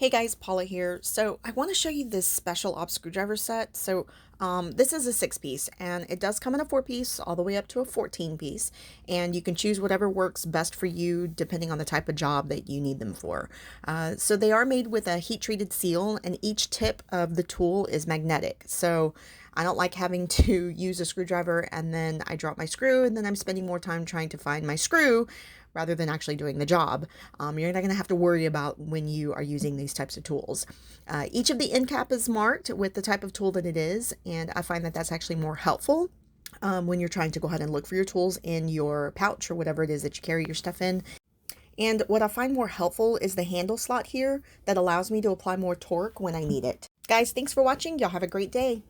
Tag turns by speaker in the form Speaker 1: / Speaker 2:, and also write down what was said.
Speaker 1: Hey guys, Paula here. So I want to show you this special op screwdriver set. This is a 6-piece and it does come in a 4-piece all the way up to a 14-piece, and you can choose whatever works best for you depending on the type of job that you need them for. So they are made with a heat-treated seal, and each tip of the tool is magnetic. So I don't like having to use a screwdriver and then I drop my screw and then I'm spending more time trying to find my screw rather than actually doing the job. You're not going to have to worry about when you are using these types of tools. Each of the end cap is marked with the type of tool that it is, and I find that that's actually more helpful when you're trying to go ahead and look for your tools in your pouch or whatever it is that you carry your stuff in. And what I find more helpful is the handle slot here that allows me to apply more torque when I need it. Guys, thanks for watching. Y'all have a great day.